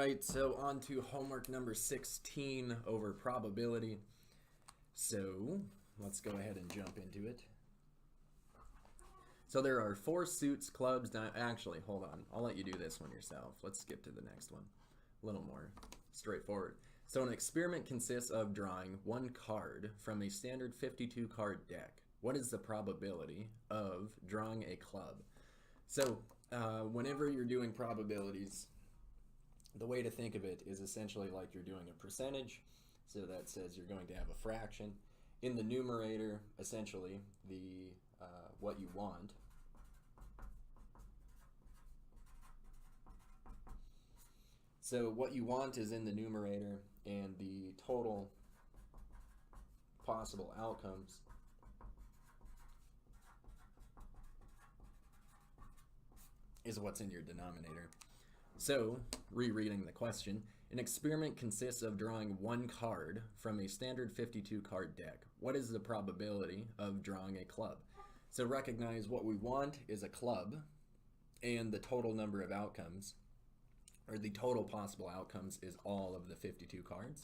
right, so on to homework number 16 over probability. So let's go ahead and jump into it. So there are 4 suits, clubs. Actually, hold on. I'll let you do this one yourself. Let's skip to the next one. A little more straightforward. So an experiment consists of drawing 1 card from a standard 52 card deck. What is the probability of drawing a club? So whenever you're doing probabilities, the way to think of it is essentially like you're doing a percentage. So that says you're going to have a fraction. In the numerator, essentially, the what you want. So what you want is in the numerator, and the total possible outcomes is what's in your denominator. So, rereading the question, an experiment consists of drawing 1 card from a standard 52 card deck. What is the probability of drawing a club? So recognize what we want is a club, and the total number of outcomes, or the total possible outcomes, is all of the 52 cards.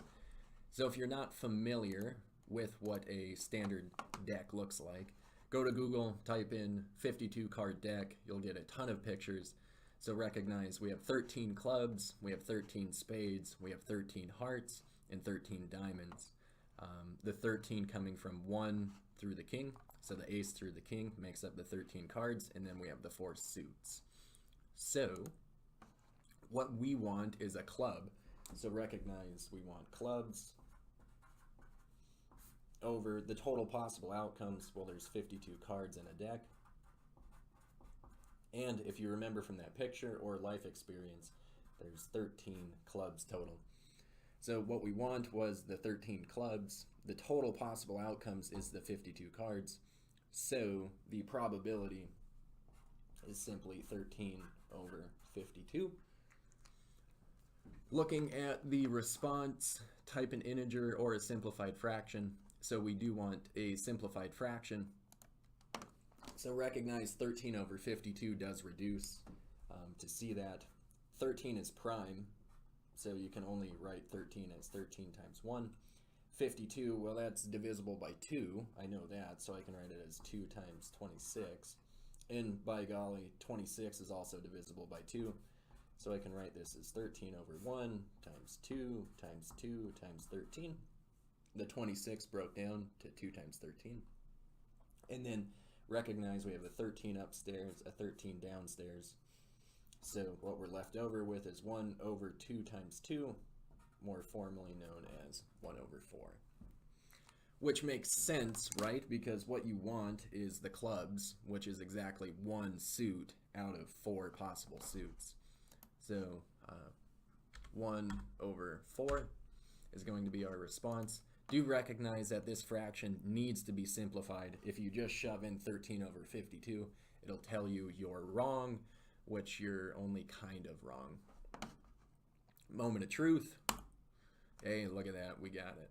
So if you're not familiar with what a standard deck looks like, go to Google, type in 52 card deck, you'll get a ton of pictures. So recognize we have 13 clubs, we have 13 spades, we have 13 hearts, and 13 diamonds. The 13 coming from 1 through the king, so the ace through the king makes up the 13 cards, and then we have the 4 suits. So what we want is a club. So recognize we want clubs over the total possible outcomes. Well, there's 52 cards in a deck. And if you remember from that picture or life experience, there's 13 clubs total. So what we want was the 13 clubs. The total possible outcomes is the 52 cards. So the probability is simply 13 over 52. Looking at the response, type an integer or a simplified fraction. So we do want a simplified fraction. So recognize 13 over 52 does reduce. To see that, 13 is prime, so you can only write 13 as 13 times 1. 52, well, that's divisible by 2. I know that, so I can write it as 2 times 26. And by golly, 26 is also divisible by 2. So I can write this as 13 over 1 times 2 times 2 times 13. The 26 broke down to 2 times 13. And then recognize we have a 13 upstairs, a 13 downstairs. So what we're left over with is 1 over 2 times 2, more formally known as 1 over 4. Which makes sense, right? Because what you want is the clubs, which is exactly 1 suit out of 4 possible suits. So 1 over 4 is going to be our response. Do recognize that this fraction needs to be simplified. If you just shove in 13 over 52, it'll tell you you're wrong, which you're only kind of wrong. Moment of truth. Hey, look at that, we got it.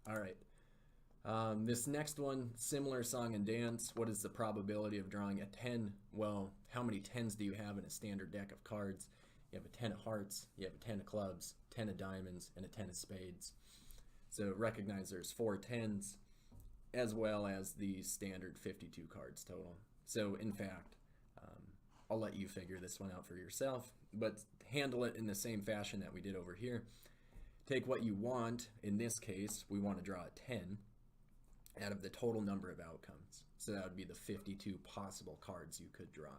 All right. This next one, similar song and dance. What is the probability of drawing a 10? Well, how many 10s do you have in a standard deck of cards? You have a 10 of hearts, you have a 10 of clubs, 10 of diamonds, and a 10 of spades. So recognize there's 4 10s, as well as the standard 52 cards total. So in fact, I'll let you figure this one out for yourself, but handle it in the same fashion that we did over here. Take what you want. In this case, we want to draw a 10 out of the total number of outcomes. So that would be the 52 possible cards you could draw.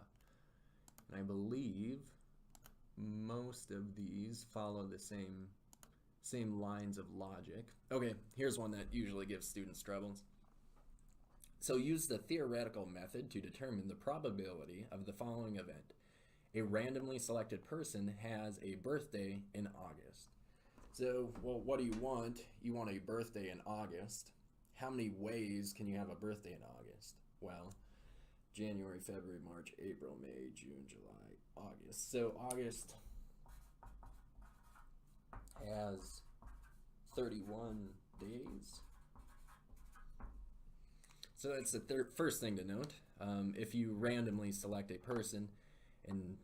And I believe most of these follow the same lines of logic. Okay, here's one that usually gives students troubles. So use the theoretical method to determine the probability of the following event. A randomly selected person has a birthday in August. So, well, what do you want? You want a birthday in August. How many ways can you have a birthday in August? Well, January, February, March, April, May, June, July, August. So August has 31 days. So that's the first thing to note. If you randomly select a person and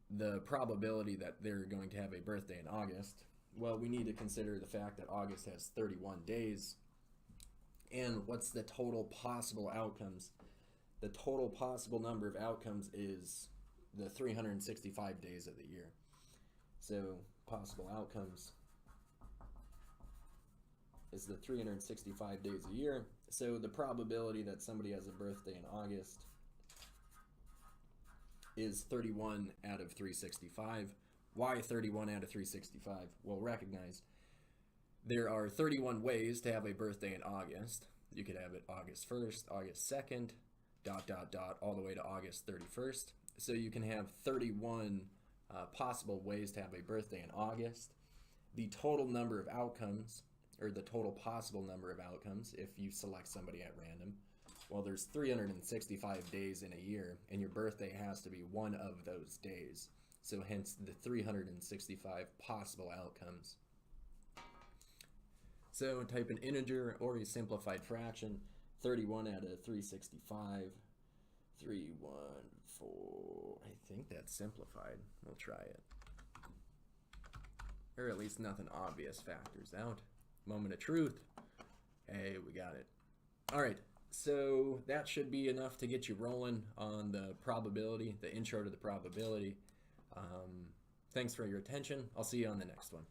the probability that they're going to have a birthday in August, well, we need to consider the fact that August has 31 days. And what's the total possible outcomes? The total possible number of outcomes is the 365 days of the year. So possible outcomes is the 365 days a year. So the probability that somebody has a birthday in August is 31 out of 365. Why 31 out of 365? Well, recognize there are 31 ways to have a birthday in August. You could have it August 1st, August 2nd, ... all the way to August 31st. So you can have 31 possible ways to have a birthday in August. The total number of outcomes, or the total possible number of outcomes, if you select somebody at random, well, there's 365 days in a year, and your birthday has to be one of those days. So hence the 365 possible outcomes. So type an integer or a simplified fraction, 31 out of 365, 314, I think that's simplified. We'll try it. Or at least nothing obvious factors out. Moment of truth. Hey, we got it. All right, so that should be enough to get you rolling on the probability, the intro to the probability. Thanks for your attention. I'll see you on the next one.